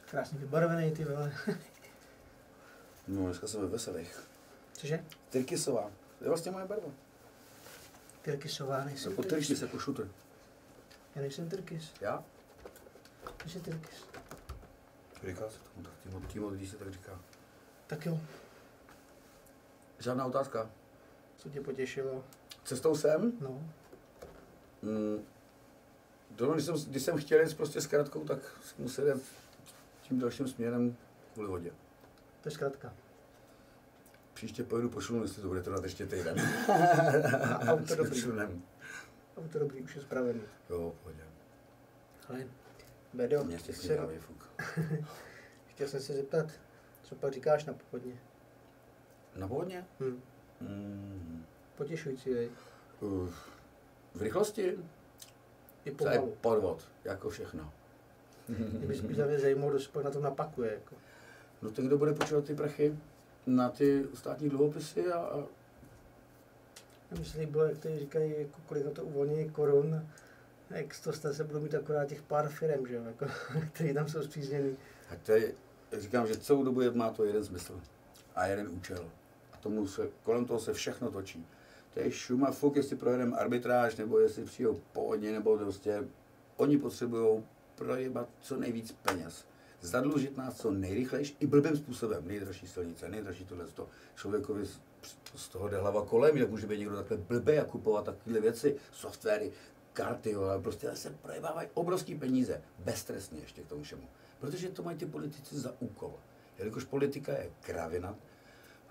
Krásně vybarvený, ty vole. No, dneska jsem ve veselých. Cože? Tyrkysová. To je vlastně moje barva. Tyrkysová, nejsem Jako tyrkys, jako šutr. Já nejsem Tyrkys. Já? Ty jsi Tyrkys. Říká se tomu tak, tímo lidí se tak říká. Tak jo. Žádná otázka. Co tě potěšilo? Cestou sem? No. Když jsem chtěl jít prostě s kratkou, tak jsem musel jít tím dalším směrem kvůli vodě. To je zkratka. Příště pojedu po šlunu, jestli to bude trvat ještě týden. Auto dobrý. Auto dobrý, už je spravený. Jo, pohodě. Ale, Bedo, Mě štěstí dávě fuk. chtěl jsem se zeptat, co pak říkáš na pochodně? Na pohodně? Potěšující, vej. V rychlosti? I To je pomalu. podvod, jako všechno. Mě by spíš zajímalo, kdo se pak na tom napakuje. Jako. No ten, kdo bude počítat ty prachy na ty státní dluhopisy a Já myslím, bylo, jak tady říkají, jako kolik na to uvolnění korun, jak se budou mít akorát těch pár firem, že jo, jako, který tam jsou spřízněný. a to je, říkám, že celou dobu má to jeden smysl a jeden účel. A kolem toho se všechno točí. To je šum a fuk, jestli projedeme arbitráž, nebo jestli přijdou pohodně, nebo prostě oni potřebují projebat co nejvíc peněz. Zadlužit nás co nejrychlejší i blbým způsobem. Nejdražší silnice, nejdražší tohleto. Člověkovi z toho jde hlava kolem, jak může být někdo takhle blbý a kupovat takové věci, softwary, karty, ale prostě se projebávají obrovský peníze, beztrestně ještě k tomu všemu. Protože to mají ty politici za úkol. Jelikož politika je kravina,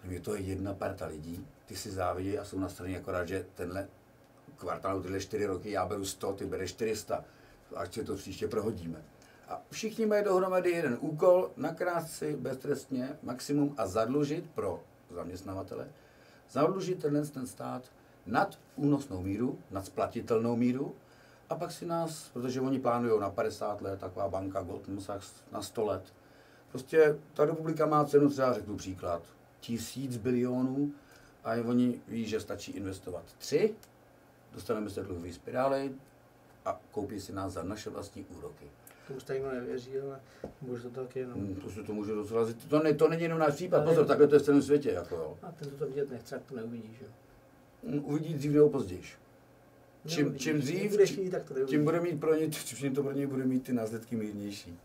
je to jedna parta lidí, ty si závidí a jsou na straně akorát, že tenhle kvartál, tyhle 4 roky, já beru 100, ty bereš 400, ať si to příště prohodíme. A všichni mají dohromady jeden úkol, nakrást si beztrestně maximum a zadlužit pro zaměstnavatele, zadlužit ten stát nad únosnou míru, nad splatitelnou míru a pak si nás, protože oni plánují na 50 let, taková banka Goldman Sachs na 100 let. Prostě ta republika má cenu, třeba řeknu příklad, 1000 bilionů a oni ví, že stačí investovat 3, dostaneme se dluhové spirály a koupí si nás za naše vlastní úroky. Tomu stejně nevěří, ale může to taky jenom. Prostě to může docela, to není jenom náš případ, pozor, takhle to je v celém světě, jako jo. A ten to vidět nechce, tak to neuvidí, že jo. Uvidí dřív nebo později. Čím dřív, tím bude mít pro ně, čím to pro ně bude mít ty následky mírnější.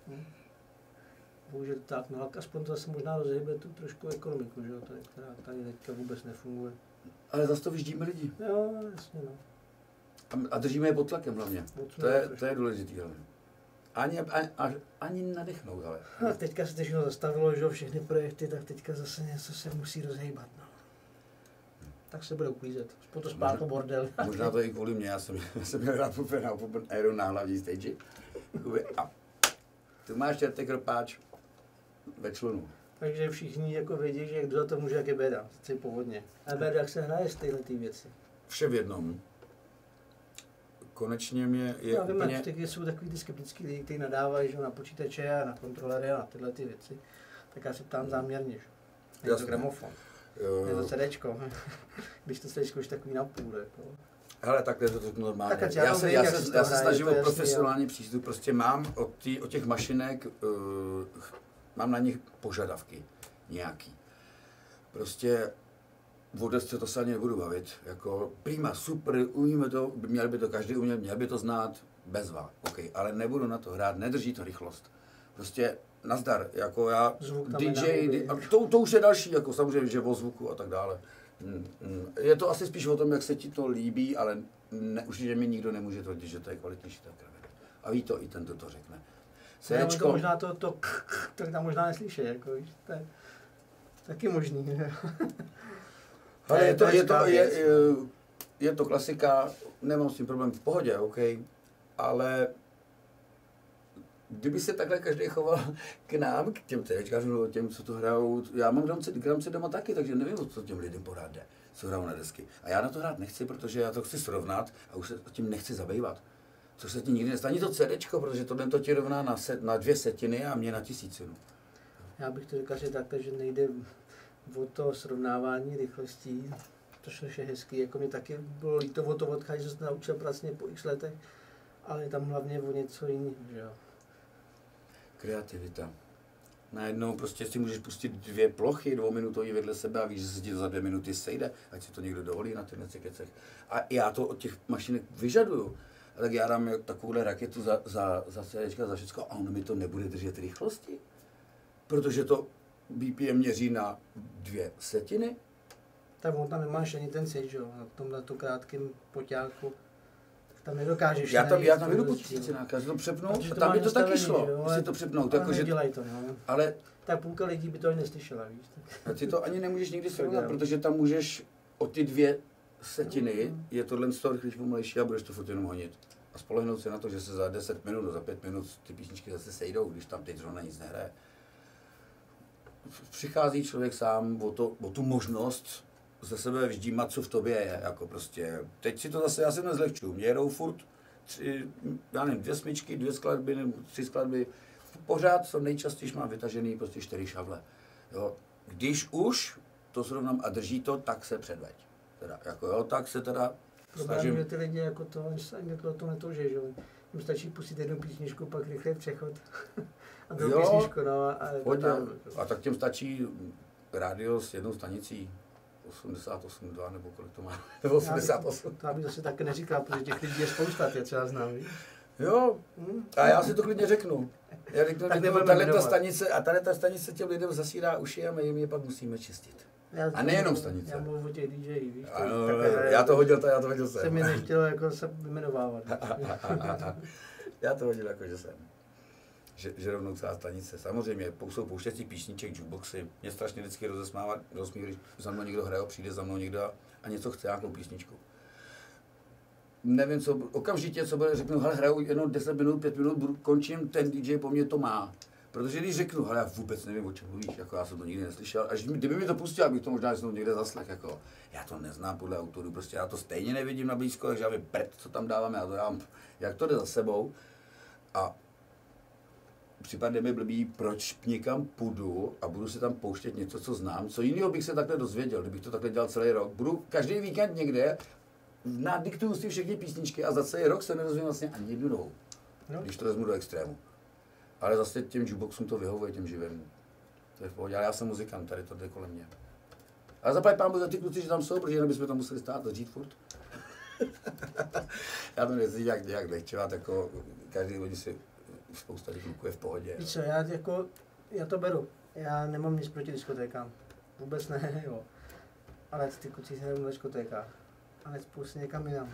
Bohužel tak, no ale aspoň to zase možná rozhýbe tu trošku ekonomiku, že jo, která tady teďka vůbec nefunguje. Ale zase to vyždíme lidi. Jo, jasně no. A držíme je pod tlakem hlavně. To je důležitý hlavně. Ani nadechnout, ale. A teďka se všechno zastavilo, že jo, všechny projekty, tak teďka zase něco se musí rozhýbat, no. Tak se bude uklízet. Potom spát po bordel. Možná to i kvůli mě, já jsem měl rád Open Aero na hlavní stage. A tu máš čertek kropáč ve člunu. Takže všichni jako vědí, že kdo za to může, jak je Béda. Sice povodně. A Béda, jak se hraje z tyhle věci? Vše v jednom. Konečně mě je já vím, úplně... že jsou takový ty skeptický lidi, kteří nadávají, že na počítače a na kontrolery a na tyhle ty věci. Tak já se ptám záměrně, že? Je to gramofon. Je to CDčko. Když to CDčko už takový napůl, jako. Hele, takhle je to normálně. Tak já se snažím o profesionální přístup, prostě mám od těch mašinek, mám na nich požadavky nějaký. Prostě o desce to se ani nebudu bavit, jako prima, super, umíme to, měl by to každý umět, měl by to znát, bezva, ok, ale nebudu na to hrát, nedrží to rychlost. Prostě nazdar, jako já, DJ, to už je další, jako samozřejmě, že o zvuku a tak dále. Je to asi spíš o tom, jak se ti to líbí, ale určitě mi nikdo nemůže tvrdit, že to je kvalitnější ta kravina. A ví to, i ten to řekne. To možná to tam možná neslyší, jako víš, to je taky možný. Ale je to klasika, nemám s tím problém, v pohodě, OK, ale kdyby se takhle každý choval k nám, k těm CDčkářům, těm, co to hrajou, já mám gramce doma taky, takže nevím, co těm lidem pořád jde, co hrajou na desky. A já na to hrát nechci, protože já to chci srovnat a už se tím nechci zabývat. Což se ti nikdy nestane, ani to CDčko, protože to ti rovná na 2 setiny a mě na 1000. Já bych to říkal, že takhle, že nejde o to srovnávání rychlostí, To je hezký, jako mě taky bylo líto o to odcházet, že jsem se naučil vlastně po x letech, ale je tam hlavně o něco jiného, že jo. Kreativita. Najednou prostě si můžeš pustit 2 plochy 2minutový vedle sebe a víš, že se ti za 2 minuty sejde, ať si to někdo dovolí na těchto kecech. A já to od těch mašinek vyžaduju. A tak já dám takovouhle raketu za CDčka, za všechno a ono mi to nebude držet rychlosti. Protože to BPM měří na 2 setiny. Tak on tam nemáš ani ten cít, že jo, na tomhle krátkém poťáku. Tam nedokážeš. Já tam jdu po tisícinách, já si to přepnu a tam by to taky šlo, si to přepnout. Ale nedělaj to, no. Ale tak půlka lidí by to ani neslyšela, víš. Tak. Ty to ani nemůžeš nikdy srovnat, protože tam můžeš o ty 2 setiny, je tohle z toho rychlejší, pomalejší a budeš to furt jenom honit. A spolehnout se na to, že se za 10 minut, za 5 minut ty písničky zase sejdou, když tam teď zrovna nic nehraje. Přichází člověk sám o tu možnost ze sebe vždímat, co v tobě je, jako prostě. Teď si to zase, já se nezlehčuju, mě jedou furt 2 smyčky, 2 skladby, nebo 3 skladby, pořád co nejčastěji mám vytažený prostě 4 šavle. Jo. Když už to srovnám a drží to, tak se předveď. Teda, jako jo, tak se teda snažím. Že ty lidi jako to netouží, že jim stačí pustit jednu písničku, pak rychle přechod a druhou písničku, no a tak těm stačí rádio s jednou stanicí. 88,2 nebo kolik to má, nebo 88. To bych zase taky neříkal, protože těch lidí je spousta, tě třeba znám, víš? Jo, a já si to klidně řeknu. Já řeknu, tady ta stanice těm lidem zasírá uši a my jim je pak musíme čistit. A nejenom stanice. Já mluvím o těch DJ, víš? Ano, já to hodil sem. Se mi nechtělo jako se vymenovávat. Já to hodil jako, že jsem. Že rovnou celá stanice. Samozřejmě jsou pouštěcí písniček, jukeboxy. Mě strašně vždycky rozsmí, když za mnou někdo hraje, přijde za mnou někdo a něco chce, nějakou písničku. Nevím, okamžitě, co bude, řeknu, hele, hraju jenom 10 minut, 5 minut, končím, ten DJ po mně to má. Protože když řeknu, hele, já vůbec nevím, o čem mluvíš, jako já jsem to nikdy neslyšel, až kdyby mi to pustil, abych to možná znovu někde zaslech, jako já to neznám podle autorů, prostě já to stejně nevidím na blízko, takže já vím, co tam dáváme, já to dávám, jak to jde za sebou. A připadne mi blbý, proč někam půjdu a budu si tam pouštět něco, co znám, co jiného bych se takhle dozvěděl, kdybych to takhle dělal celý rok. Budu každý víkend někde, nadiktuju si všechny písničky a za celý rok se nedozvím vlastně ani jednu novou, když to vezmu do extrému. Ale zase těm jukeboxům to vyhovuje, těm živým. To je v pohodě, ale já jsem muzikant, tady to jde kolem mě. Ale zaplať pámu za ty kluci, že tam jsou, protože jinak bychom tam museli stát a žít furt. Já to nechci nějak lehčovat, jako každý oni si spousta kluků je v pohodě. Víš co, já to beru. Já nemám nic proti diskotékám. Vůbec ne, jo. Ale ty kluci se hrajou na diskotékách. A necpou se někam jinam.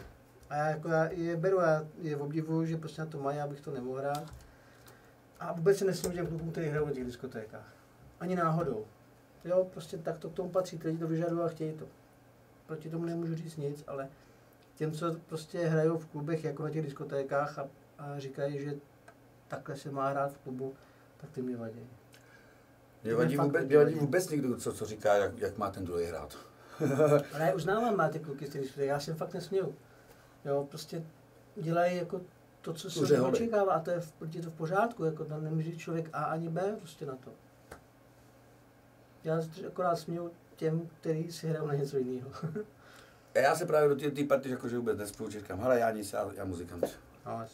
A já je beru, já je obdivuju, že prostě na to mají, abych to nemohl hrát. A vůbec se nesmím těm klukům, kteří hrajou na těch diskotékách. Ani náhodou. Jo, prostě tak to k tomu patří, ty lidi to vyžadují a chtějí to. Proti tomu nemůžu říct nic, ale těm, co prostě hrajou v klubech jako na těch diskotékách a říkají, že takhle se má hrát v klubu, tak ty mě vadí. Mě vadí vůbec někdo, co říká, jak má ten druhý hrát. Ale já uznávám, má ty kluky z těch diskotéky, já si fakt nesměju. Jo, prostě dělají jako to, co se očekává a to je v pořádku, jako tam nemůže člověk A ani B prostě na to. Já se akorát směju těm, kteří si hrajou na něco jiného. Já se právě do té party jakože vůbec nespůjdu, říkám, hele, já nic, já muzikant. No,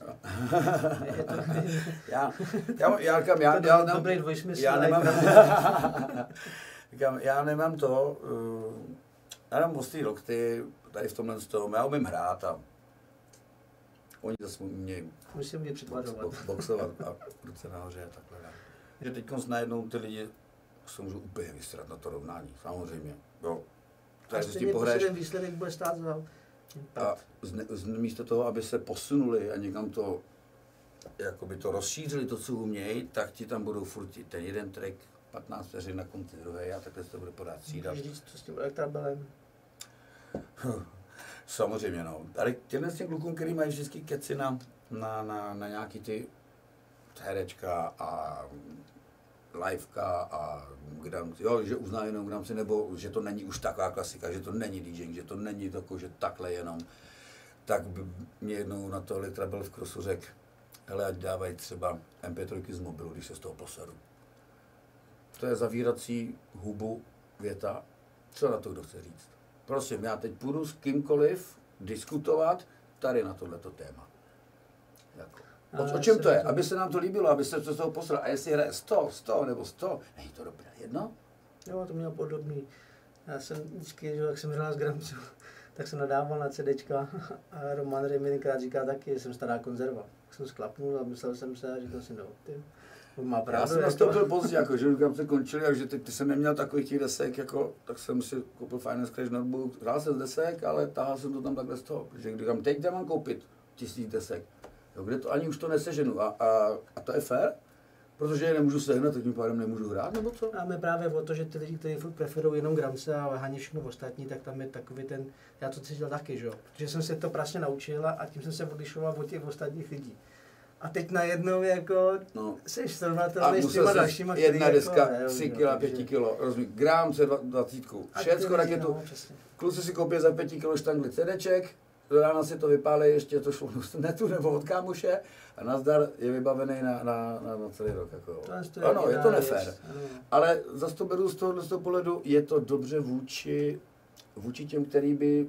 já nemám to, já nemám ostrý lokty, tady v tomhle tom, já umím hrát a oni zase umějí boxovat a ruce nahoře a takhle. Že teď najednou ty lidi se můžou úplně vystrat na to rovnání, samozřejmě. Jo. Ten výsledek bude stát za... A místo toho, aby se posunuli a někam to, jakoby to rozšířili, to, co umějí, tak ti tam budou furt ten jeden track, 15 vteřin na konci druhé a takhle se to bude podat střídat. Můžeš říct, co s tím elektrabelem? Samozřejmě, no. Ale těmhle s těm klukům, který mají vždycky keci na nějaký ty herečka a liveka a jo, že uzná jenom gramce, nebo že to není už taková klasika, že to není DJing, že to není tako, že takhle jenom. Tak by mě jednou na to Elektrabel v Crossu řekl, hele, ať dávají třeba MP3 z mobilu, když se z toho poseru. To je zavírací hubu věta, co na to kdo chce říct. prosím, já teď půjdu s kýmkoliv diskutovat tady na tohleto téma. Jako. O čem to je? Aby se nám to líbilo, aby se to z toho poslal. A jestli hraje 100 nebo 100, není to dobré, jedno? Jo, to mělo podobný. Já jsem vždycky, jak jsem hrál s Gramcu, tak jsem nadával na CDčka a Roman Reminikrát říká taky, že jsem stará konzerva. Tak jsem sklapnul a myslel jsem se a říkal si, no, ty, on má pravdu. Já jsem nastoupil pozdě, jako, že Gramce končili a že ty jsem neměl takových těch desek, jako, tak jsem si koupil Finance Crash Notebook, hrál jsem z desek, ale tahal jsem to tam takhle z toho, protože říkám, teď kde mám koupit 1000 desek, jo, kde to ani už to neseženu a to je fér? Protože je nemůžu sehnat, tak tím pádem nemůžu hrát, nebo co? A my právě o to, že ty lidi, kteří furt preferují jenom Gramce a háně všechno ostatní, tak tam je takový ten, já to cítil taky, že jo? Protože jsem se to prasně naučila a tím jsem se odlišoval od těch ostatních lidí. A teď najednou jako jsi srovnatelný s těma dalšíma, jedna deska, jako, 3 kg, 5 kg, rozumím, Gramce 20, všecko raketu. No, kluci si koupí za 5 kg štangli CDček, do rána si to vypálí, ještě to šlo z netu nebo od kámoše a nazdar je vybavený na celý rok. Jako. Ano, je to nefér. Ale zase to beru z toho pohledu, je to dobře vůči těm, který by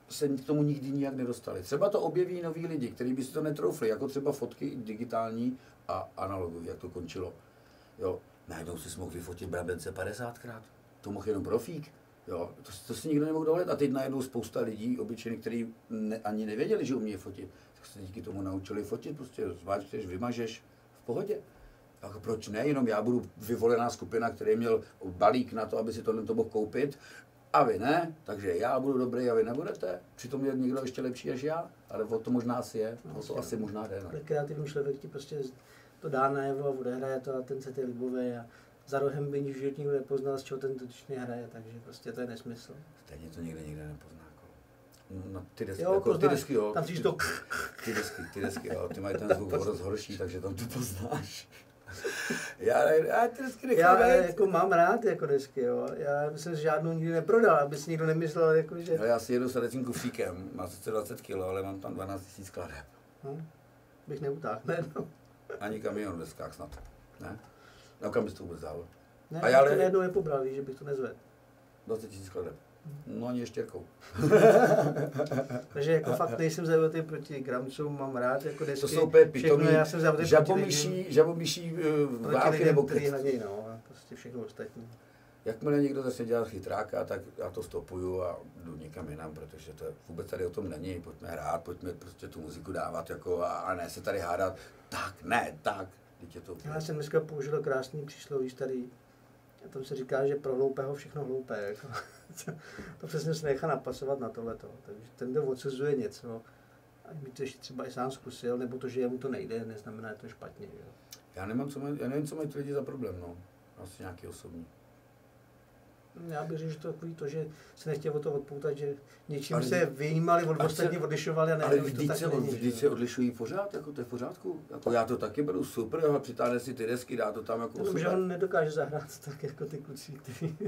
se k tomu nikdy nijak nedostali. Třeba to objeví noví lidi, kteří by si to netroufli, jako třeba fotky digitální a analogové, jak to končilo. Jo, najednou si mohl vyfotit Brabence 50krát. To mohl jenom profík. Jo, to si nikdo nemohl dovolit a teď najednou spousta lidí, obyčejných, kteří ani nevěděli, že umějí fotit, tak se díky tomu naučili fotit, prostě zváčkneš, vymažeš v pohodě. Tak proč ne, jenom já budu vyvolená skupina, který měl balík na to, aby si tohle to mohl koupit a vy ne, takže já budu dobrý a vy nebudete. Přitom je někdo ještě lepší než já, ale o to možná asi je, o to asi možná jde. Ale kreativní člověk ti prostě to dá najevo a odehraje to a ten se ty libové a za rohem by nikdo nikdo nepoznal, z čeho ten dotyčný hraje, takže prostě to je nesmysl. Stejně to nikdo nepozná. No, ty desky, jo, jako, ty desky, jo. Tam to... Ty desky, jo, ty mají ten zvuk horší, takže tam to poznáš. Já ty desky já jako mám rád jako desky, jo. Já jsem žádnou nikdy neprodal, aby si nikdo nemyslel, jako, že... No, já si jedu s Radecím kufříkem, má sice 20 kg, ale mám tam 12 000 skladeb. Bych neutáhl, no. Ani kamion v deskách snad, ne? No kam bys to vůbec dal? Ne, já to najednou nepobral, víš, že bych to nezvedl. 20 000 skladeb. No ani ještěrkou. Takže jako fakt nejsem zaujatý proti Gramcům, mám rád jako desky. To jsou úplně pitomí, žabomyší války nebo hladí, no, prostě všechno ostatní. Jakmile někdo začne dělat chytráka, tak já to stopuju a jdu někam jinam, protože to vůbec tady o tom není. Pojďme hrát, pojďme prostě tu muziku dávat jako a ne se tady hádat. Tak, ne, tak. Já jsem dneska použil krásný přísloví starý. A tam se říká, že pro hloupého všechno hloupé. Jako. To přesně se nechá napasovat na tohleto. Takže ten, kdo odsuzuje něco, a by to ještě třeba i sám zkusil, nebo to, že jemu to nejde, neznamená, že to je špatně. Jo. Já nevím, co mají ty lidi za problém, no. Asi nějaký osobní. Já bych řekl, že to je takový to, že se nechtěl o to odpoutat, že něčím ale se vyjímali, od ostatní odlišovali a ne, ale vždyť se odlišují pořád, jako to je v pořádku. Jako já to taky beru super, a přitáhne si ty desky, dá to tam jako super. Že on nedokáže zahrát tak jako ty kluci, kteří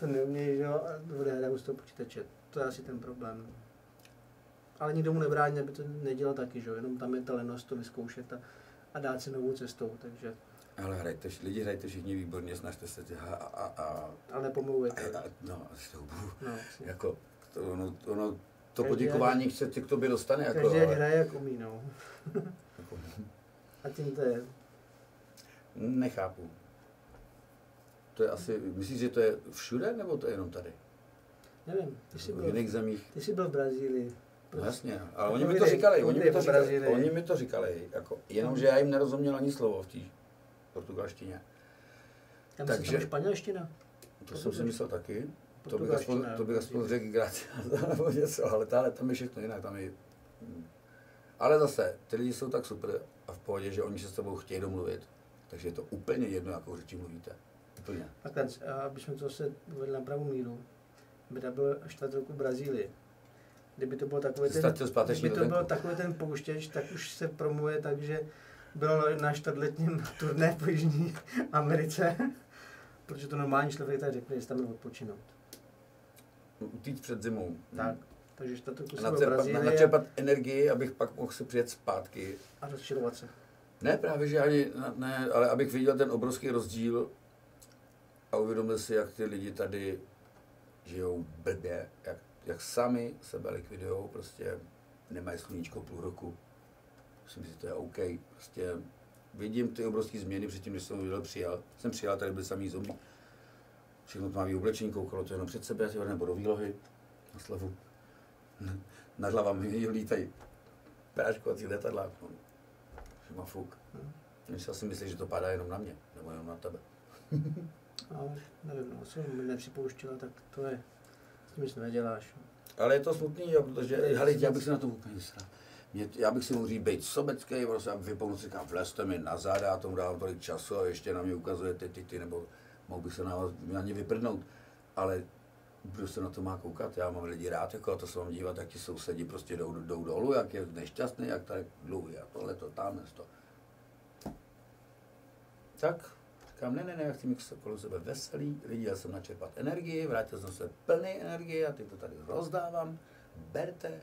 to neumějí, že jo, a odehrajou z toho počítače. To je asi ten problém. Ale nikdo mu nebrání, aby to nedělal taky, že jo, jenom tam je ta lenost to vyzkoušet a dát si novou cestou, takže... Ale lidi hrajte všichni výborně, snažte se ale nepomluvujte. No, asi to budu. No, jako, to poděkování se k tobě dostane. Každý jako, hraje jak umí, no. A tím to je. Nechápu. To je asi, myslíš, že to je všude, nebo to je jenom tady? Nevím, ty jsi byl v Brazílii. No jasně, ale oni mi to říkali, jako, jenomže já jim nerozuměl ani slovo v té portugalštině. Tam takže španělština. To jsem si myslel taky. To bych aspoň řekl gracias nebo něco, ale tam je všechno jinak. Ale zase, ty lidi jsou tak super a v pohodě, že oni se s tebou chtějí domluvit. Takže je to úplně jedno, jakou řečí mluvíte. Úplně. Takhle, abychom to se uvedli na pravou míru. Beda byl 4 roku v Brazílii. Kdyby to byl takový ten pouštěč, tak už se promluvuje tak, že byl na 4letním turné po Jižní Americe, protože to normální člověk tak řekne, že tam byl odpočinout. Utíct před zimou. Tak, takže 4 roku jsem byl v Brazílii. Načerpat energii, abych pak mohl se přijet zpátky. A rozčilovat se. Ne, právě že ani, ne, ale abych viděl ten obrovský rozdíl a uvědomil si, jak ty lidi tady žijou blbě, jak sami sebe likvidujou, prostě nemají sluníčko půl roku. Myslím si, že to je OK. Prostě vidím ty obrovské změny předtím, když jsem přijal, tady byly samý zombie. Všechno tmavý oblečení, koukalo to jenom před sebe, nebo do výlohy, na slavu. Nad hlavami lítají práškovací letadla. Má fuk. Když si asi myslí, že to padá jenom na mě, nebo jenom na tebe. Ale nevím, no, asi mi nepřipouštěla, tak to je, s tím nic neděláš. Ale je to smutný, jo, protože, hele, já bych se na to úplně sral. Já bych si mohl říct, být sobecký, prostě vypomůcť si říkám, vlezte mi na záda, já tomu dávám tolik času a ještě na mě ukazujete ty, nebo mohl bych se na ně vyprdnout. Ale kdo se na to má koukat, já mám lidi rád, jako a to se mám dívat, jak ti sousedi prostě jdou dolů, jak je nešťastný, jak tady dlouhý a tohleto, tamhle to. Tak, říkám, ne, já chci mít kolem sebe veselý, lidi, já jsem načerpat energii, vrátil jsem se plný energie a teď to tady rozdávám, berte,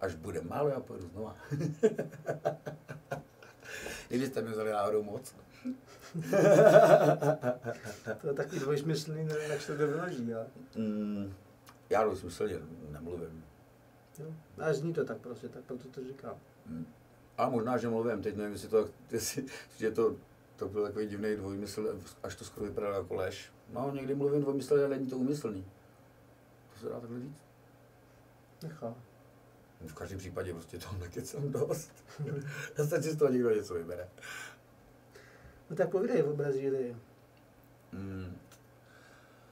až bude málo, já pojedu znova. I když jste mi vzali náhodou moc. To je takový dvojsmyslný, nevím, jak se to vyloží, ale... Já dvojsmyslně nemluvím. Jo, ale zní to tak prostě, tak proto to říkám. A možná, že mluvím, teď nevím, jestli to byl takový divný dvojmysl, až to skoro vypadalo jako lež. No, někdy mluvím dvojmyslně, ale není to úmyslný. To se dá takhle říct? Nechá. V každém případě prostě toho nekecám dost. Zase si z toho někdo něco vybere. No tak povídej o Brazílii.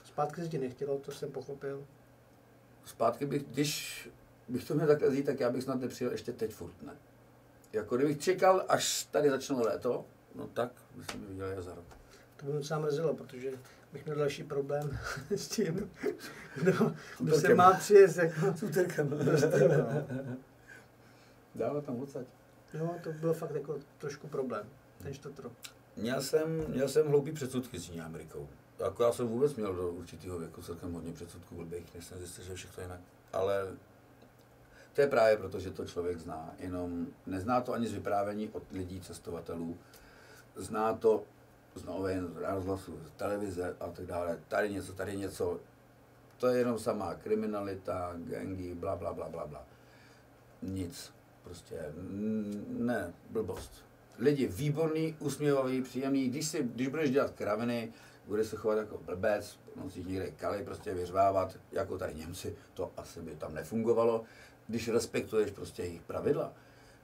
Zpátky se ti nechtělo, to jsem pochopil. Zpátky když bych to měl takhle říct, tak já bych snad nepřijel ještě teď furt, ne. Jako kdybych čekal, až tady začne léto, no tak bychom viděli jezero. To by mě docela mrzelo, protože bych měl další problém s tím, kdo se má přijet jako s úterkem. Dále tam odsaď. No, to bylo fakt jako trošku problém, ten čtvrtrok. Měl jsem hloupý předsudky s Jižní Amerikou. Jako já jsem vůbec měl do určitého věku celkem hodně předsudků blbých, než jsem zjistil, že všechno jinak. Ale to je právě proto, že to člověk zná, jenom nezná to ani z vyprávění od lidí, cestovatelů. Zná to z novin, z rozhlasu, z televize a tak dále. Tady něco. To je jenom samá kriminalita, gangy, bla, bla, bla, bla, bla. Nic. Prostě ne, blbost. Lidi výborný, usměvavý, příjemný. Když budeš dělat kraviny, budeš se chovat jako blbec, nosíš někde kaly, prostě vyřvávat, jako tady Němci, to asi by tam nefungovalo. Když respektuješ prostě jejich pravidla,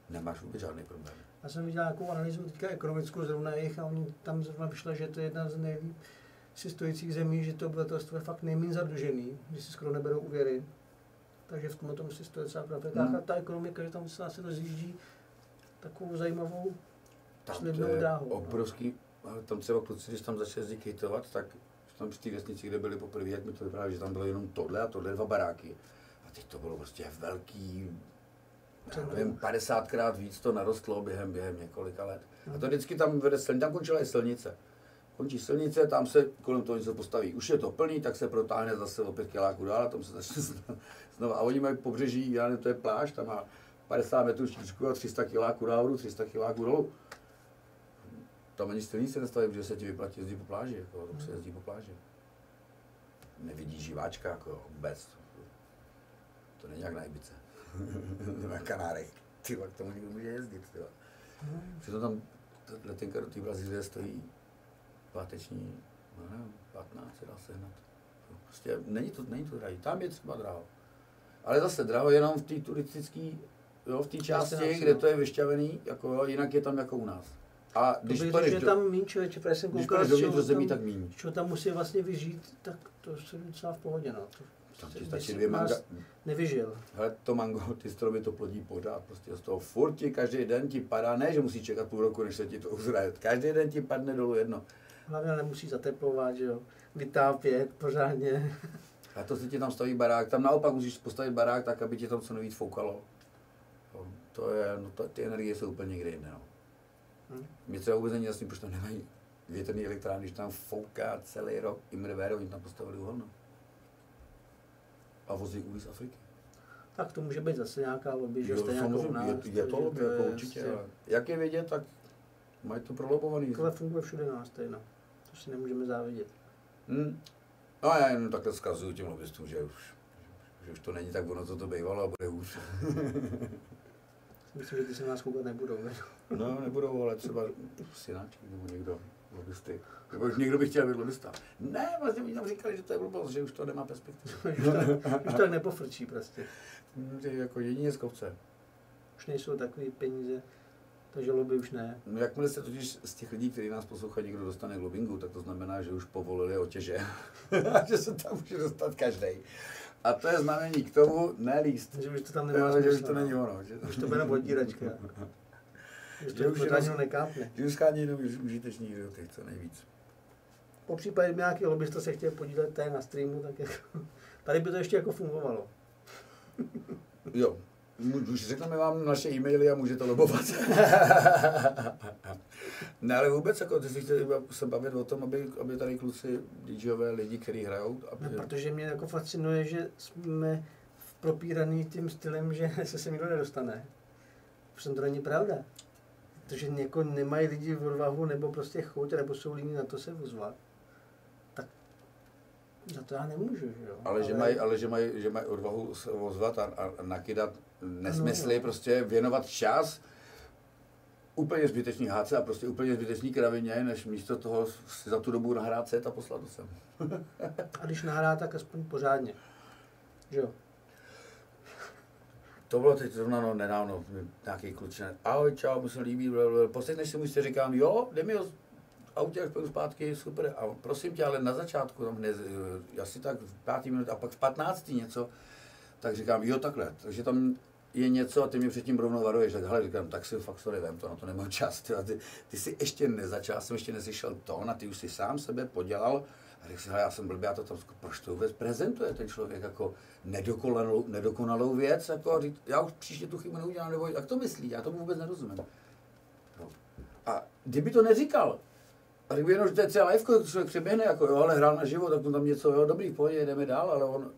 nemáš vůbec žádný problém. Já jsem viděl nějakou analýzu teďka ekonomickou zrovna jejich a oni tam zrovna vyšla, že to je jedna z nejlíp si stojících zemí, že to obyvatelstvo je fakt nejméně zadlužený, že si skoro neberou úvěry. Takže v tomhle si stojí docela pravda. A ta ekonomika, že tam se asi rozjíždí takovou zajímavou slibnou dráhu. Obrovský, ale tam třeba kluci, když tam začali zdikejtovat, tak tam při té vesnici, kde byli poprvé, jak mi to vypadalo, že tam bylo jenom tohle a tohle 2 baráky. A teď to bylo prostě velký, já nevím, 50krát víc to narostlo během několika let. A to vždycky tam vede silnice, tam končila i silnice. Končí silnice, tam se kolem toho něco postaví. Už je to plný, tak se protáhne zase o 5 kiláků dál a tam se začne znovu. A oni mají pobřeží, já nevím, to je pláž, tam má 50 metrů šířku a 300 kiláků nahoru, 300 kiláků dolů. Tam ani silnice nestaví, protože se ti vyplatí jezdit po pláži, jako, tam se jezdí po pláži. Nevidí živáčka, jako vůbec. To není jak na Ibice. Na Kanárech. Tyva, k tomu nikdo může jezdit. Přitom tam letenka do té Brazílie stojí páteční, no nevím, 15 se dá sehnat. Prostě není to drahý. Tam je třeba draho. Ale zase draho jenom v té turistické, v té části, kde to je vyšťavený, jako jo, jinak je tam jako u nás. A když půjdeš tam míň člověče, protože jsem koukal, do zemí, tak míň. Čo tam musí vlastně vyžít, tak to se docela v pohodě, no. Tam ti stačí 2 manga. Nevyžil. Hele, to mango, ty stromy to plodí pořád, prostě z toho furt ti každý den ti padá, ne, že musí čekat půl roku, než se ti to uzraje. Každý den ti padne dolů jedno. Hlavně nemusí zateplovat, že jo, vytápět pořádně. A to se ti tam staví barák, tam naopak musíš postavit barák tak, aby ti tam co nejvíc foukalo. Ty energie jsou úplně někde jinde, no. Mě třeba vůbec není jasný, proč tam nemají větrný elektrárny, když tam fouká celý rok, Imrvéro, oni tam postavili uhelno. A vozí uhlí z Afriky. Tak to může být zase nějaká lobby, že jste nějakou u nás. Je to lobby, jako určitě. Jak je vědět, tak mají to prolobovaný. Tohle funguje všude na stejno. To si nemůžeme závidět. No já jenom takhle zkazuju těm lobbystům, že už že už to není tak ono, co to bývalo a bude hůř. Myslím, že ty se nás koukat nebudou, ne? No, nebudou, ale třeba synáček nebo někdo, lobbysty. Nebo už někdo by chtěl být lobbista. Ne, vlastně mi tam říkali, že to je blbost, že už to nemá perspektivu. už tak nepofrčí prostě. Jako jedině z kopce. Už nejsou takový peníze, takže lobby už ne. No jakmile se totiž z těch lidí, kteří nás poslouchají, někdo dostane k lobbingu, tak to znamená, že už povolili otěže. Že se tam může dostat každý. A to je znamení k tomu nelíst. Že už to tam nemá smysl. Že už to není ono. Už to bude vodíračka. Už to pořádně nekápne. Že už schání jenom užiteční životy, co nejvíc. Po případě nějaký lobbysta se chtěl podílet tady na streamu, tak jako, tady by to ještě jako fungovalo. Jo. Už řekneme vám naše e-maily a můžete lobovat. Ne, ale vůbec, jako, ty si chtěl se bavit o tom, aby tady kluci, DJové, lidi, kteří hrajou. No, protože mě jako fascinuje, že jsme propíraný tím stylem, že se sem nikdo nedostane. Už to není pravda. Protože jako nemají lidi odvahu, nebo prostě chuť, nebo jsou líní na to se ozvat. Tak za to já nemůžu, že jo. Ale že mají odvahu se ozvat a nakydat nesmysly, no. Prostě věnovat čas úplně zbytečný háce a prostě úplně zbytečný kravině, než místo toho si za tu dobu nahrát set a poslat to sem. A když nahrá, tak aspoň pořádně, že jo. To bylo teď zrovna nedávno, nějaký kluče, ahoj, čau, mi se líbí, posledneš si můžete, říkám, jo, jde mi o autě, až půjdu zpátky, super, a prosím tě, ale na začátku, tam hned, asi tak v 5 minut a pak v 15 něco, tak říkám, jo, takhle, takže tam je něco a ty mě předtím rovnou varuješ, tak hele, říkám, tak si fakt sorry, vem to, na to nemám čas, ty jsi ještě nezačal, jsem ještě neslyšel tón a ty už si sám sebe podělal a řekl si, hele, já jsem blbý, já to tam, proč to vůbec prezentuje ten člověk jako nedokonalou věc, jako, já už příště tu chybu neudělám, nebo jak to myslí, já tomu vůbec nerozumím. No. A kdyby to neříkal, a kdyby jenom, že to je třeba live, člověk přeběhne, jako jo, ale hrál na život, tak tam něco, jo, dobrý, pojď, jdeme dál, ale on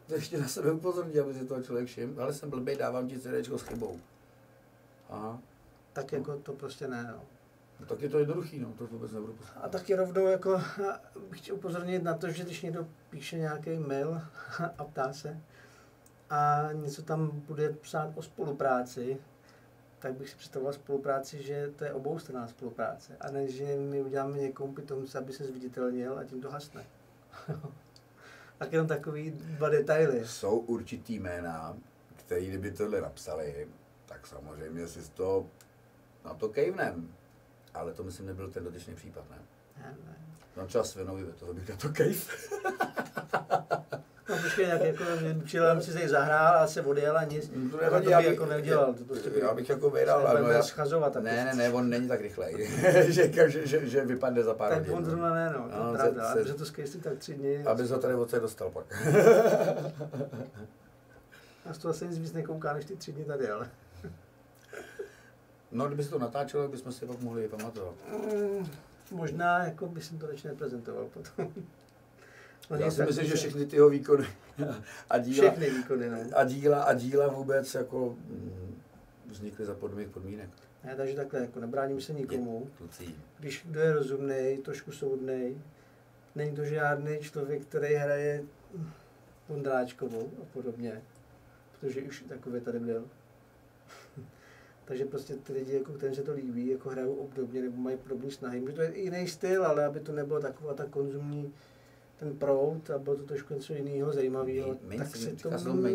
to ještě na sebe upozorní, aby si toho člověk všiml, ale jsem blbej, dávám ti CDčko s chybou. Aha. Tak jako to prostě ne, no. No, tak je to jednoduchý, no, to vůbec nebudu poslouchat. A taky rovnou jako chci upozornit na to, že když někdo píše nějaký mail a ptá se a něco tam bude psát o spolupráci, tak bych si představoval spolupráci, že to je oboustranná spolupráce. A ne, že my uděláme někomu pitomce, aby se zviditelnil a tím to hasne. Tak jenom takový 2 detaily. Jsou určitý jména, který kdyby tohle napsali, tak samozřejmě si to na to kejvnem. Ale to myslím nebyl ten dotyčný případ, ne? Ne. No třeba Svenovi, toho bych na to kejv. No počkej, jak jako přijel, si se zahrál a se odjel a nic. No, to nevadí, já bych jako neudělal. Já bych jako vyhrál, ale schazovat. Ne, on není tak rychlej, že vypadne za pár hodin. Tak on zrovna ne, no, to je pravda, ale že to skejstí tak 3 dny. Aby za tady odsaď dostal pak. A z toho asi nic víc nekouká, než ty 3 dny tady, ale. No, kdyby se to natáčelo, bychom si pak mohli pamatovat. Možná, jako by jsem to radši neprezentoval potom. Já si myslím, že všechny tyho výkony a díla, všechny výkony, ne? a díla vůbec jako vznikly za podmínek. Ne, takže takhle, jako nebráním se nikomu. Kluci. Když kdo je rozumnej, trošku soudnej, není to žádný člověk, který hraje Vondráčkovou a podobně, protože už takový tady byl. Takže prostě ty lidi, jako, kterým se to líbí, jako hrajou obdobně nebo mají podobné snahy. Může to je i jiný styl, ale aby to nebylo taková ta konzumní ten proud a bylo to trošku něco jiného zajímavého, tak se tomu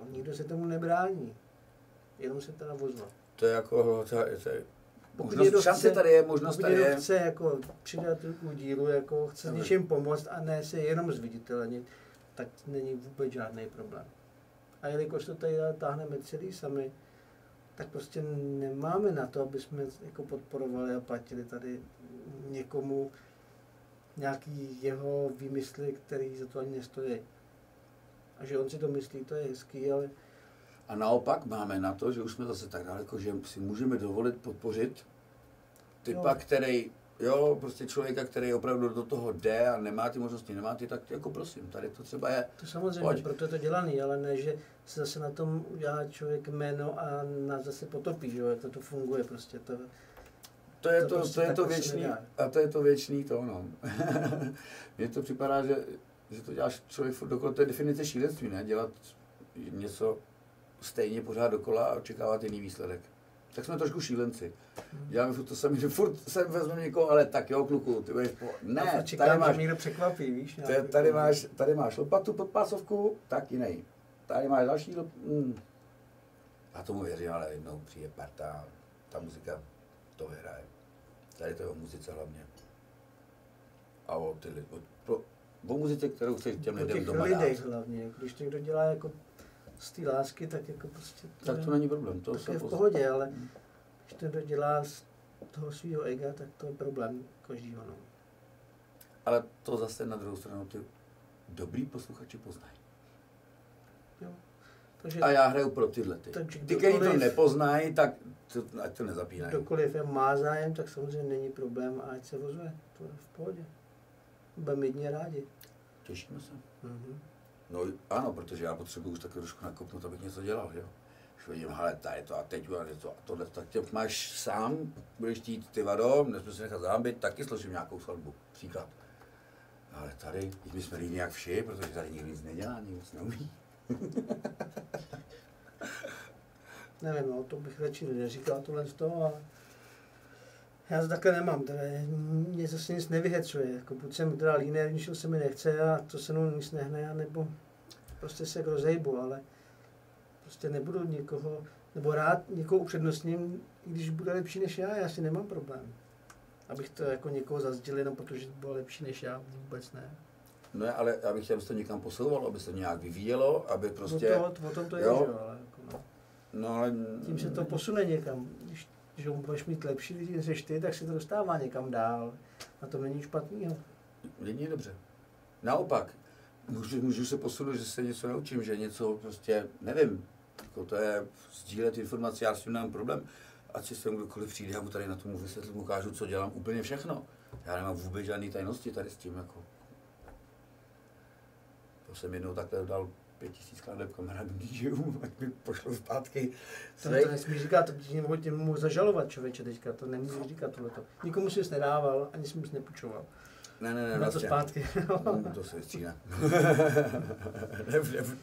nikdo se tomu nebrání. Jenom se teda ozvat. To je jako, šance tady je, možnost tady je. Chce jako přidat ruku dílu, jako chce s něčím pomoct a ne se jenom zviditelnit, tak není vůbec žádný problém. A jelikož to tady táhneme celý sami, tak prostě nemáme na to, aby jsme jako podporovali a platili tady někomu nějaký jeho výmysly, který za to ani nestojí. A že on si to myslí, to je hezký, ale... A naopak máme na to, že už jsme zase tak daleko, že si můžeme dovolit podpořit typa, který, prostě člověka, který opravdu do toho jde a nemá ty možnosti, tak jako prosím, tady to třeba je. To samozřejmě, proto je to dělaný, ale ne, že se zase na tom udělá člověk jméno a nás zase potopí, že jo, jak to funguje prostě. To je to věčný, a to je to věčný to, no. Mně to připadá, že to děláš člověk furt dokola, to je definice šílenství, ne? Dělat něco stejně pořád dokola a očekávat jiný výsledek. Tak jsme trošku šílenci. Děláme furt to sami, že furt sem vezmeme někoho, ale tak jo, kluku, ty budeš ne, tady máš, někdo překvapí, víš? Tady máš lopatu pod pásovku, tak jiný. Tady máš další A tomu věřím, ale jednou přijde parta, ta muzika to vyhraje. Tady to je o muzice hlavně. A o muzice, kterou chceš těm lidem doma dát. O těch lidech hlavně, když někdo dělá jako z té lásky, tak jako prostě... Tak to není problém. To je v pohodě, ale když to dělá z toho svého ega, tak to je problém každýho. No. Ale to zase na druhou stranu ty dobrý posluchači poznají. Jo. Takže, a já hraju pro tyhle ty. Ty, kteří to nepoznají, tak ať to nezapínají. Kdokoliv má zájem, tak samozřejmě není problém a ať se ozve. To je v pohodě. Budeme jedině rádi. Těšíme se. No ano, protože já potřebuji už taky trošku nakopnout, abych něco dělal, jo. Už vidím, hele, tady to a teď a něco a tohle, tak tě máš sám, budeš chtít ty vado, nesmím se nechat zámbit, taky složím nějakou skladbu, příklad. Ale tady, my jsme líní jak vši, protože tady nikdo nic nedělá, nikdo nic neumí. Nevím, no, to bych radši neříkal tohle z toho, ale já to takhle nemám, teda mě zase nic nevyhecuje, jako buď jsem teda líný, ničeho se mi nechce a to se mnou nic nehne, nebo prostě se rozejbu, ale prostě nebudu někoho, nebo rád někoho upřednostním, i když bude lepší než já si nemám problém. Abych to jako někoho zazdělil, jenom protože to bylo lepší než já, vůbec ne. No ale já bych chtěl, aby se to někam posouvalo, aby se to nějak vyvíjelo, aby prostě... O tom to je, jo? Že? Ale jako no. No ale... Tím se to posune někam. Když budeš mít lepší lidi než ty, tak se to dostává někam dál. A to není špatného. Není dobře. Naopak, můžu se posunout, že se něco naučím, že něco prostě, nevím, jako to je sdílet informace, já s tím nemám problém. Ať si sem kdokoliv přijde, já mu tady na tomu vysvětlím, ukážu, co dělám, úplně všechno. Já nemám vůbec žádný tajnosti tady s tím, jako. To jsem jednou takhle dal 5000 skladeb kamarádům DJům, ať mi pošlo zpátky. To nesmíš říkat, to tě mohu zažalovat, člověče, teďka, to nemůžeš říkat tohleto. Nikomu jsi nic nedával, ani jsi mi nic nepůjčoval. Ne, vlastně. To zpátky. To se vystříhne.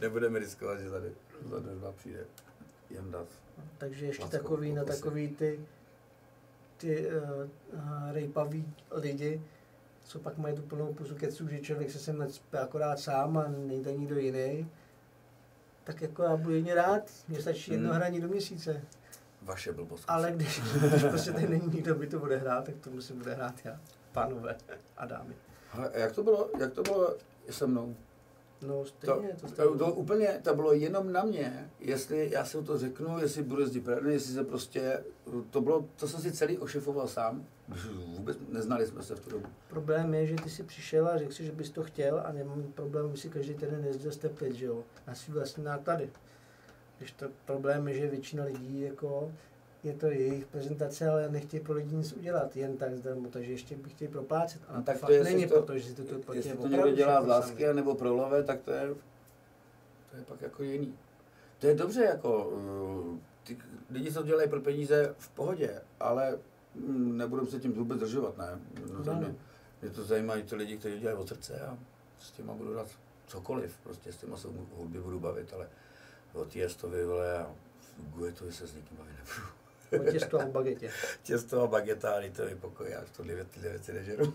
Nebudeme riskovat, že tady za 2 přijde jen dat. Takže ještě takový ty rejpavý lidi, co pak mají tu plnou pusu keců, že člověk se sem nacpe akorát sám a nejde nikdo jiný, tak jako já budu jedině rád, mně stačí jedno hraní do měsíce. Vaše blbost. Ale když prostě tady není nikdo, by to bude hrát, tak to musím bude hrát já, pánové a dámy. Ale jak to bylo se mnou? No stejně, to úplně, to bylo jenom na mě, jestli já si to řeknu, jestli budu jezdit pradny, jestli se prostě, to jsem si celý ošefoval sám, vůbec neznali jsme se v tu dobu. Problém je, že ty jsi přišel a řekl si, že bys to chtěl a nemám problém, si každý týden jezdil steplit, že jo, na svý vlastní náklady. Když to problém je, že většina lidí jako, je to jejich prezentace, ale nechtějí pro lidi nic udělat, jen tak zdarma, takže ještě bych chtěl proplácet. A tak to fakt není proto, že si to platí. Jestli to někdo dělá z lásky nebo pro love, tak to je pak jako jiný. To je dobře, jako ty lidi, co dělají pro peníze, v pohodě, ale nebudeme se tím vůbec držovat, ne? Mě to zajímají ty lidi, kteří dělají od srdce a s těma budu dát cokoliv, prostě s těma se hudby budu bavit, ale o Tiestovi, vole, a Guetovi se s nikým bavit nebudu. Těsto a bagetě. Těsto a bageta, ale to je pokoj, já už to tyhle věci nežeru.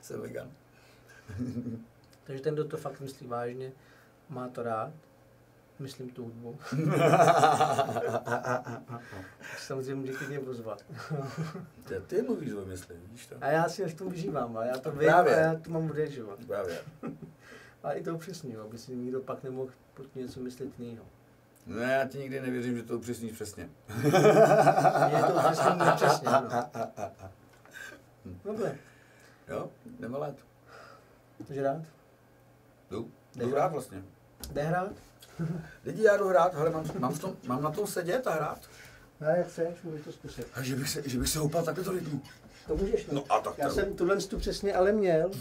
jsem vegan. Takže ten, kdo to fakt myslí vážně, má to rád, myslím tu hudbu. Samozřejmě může klidně pozvat. Ty mluvíš o mysli, víš to? A já si v tom vyžívám, a já to vím, a já to mám udržovat. Právě. A i to upřesňuji, aby si nikdo pak nemohl pod něco myslet jiného. No já ti nikdy nevěřím, že to upřesníš přesně. Je to upřesnění nepřesně, ano. Dobře. Jo, jdeme let. Jsi rád? Jdu rád vlastně. Jde hrát? Lidi, já jdu hrát, hele, mám na tom sedět a hrát. No, jak chceš, můžu to zkusit. A že bych se houpal takhle do rytmu. To můžeš, no a tak já jsem tuhle přesně ale měl.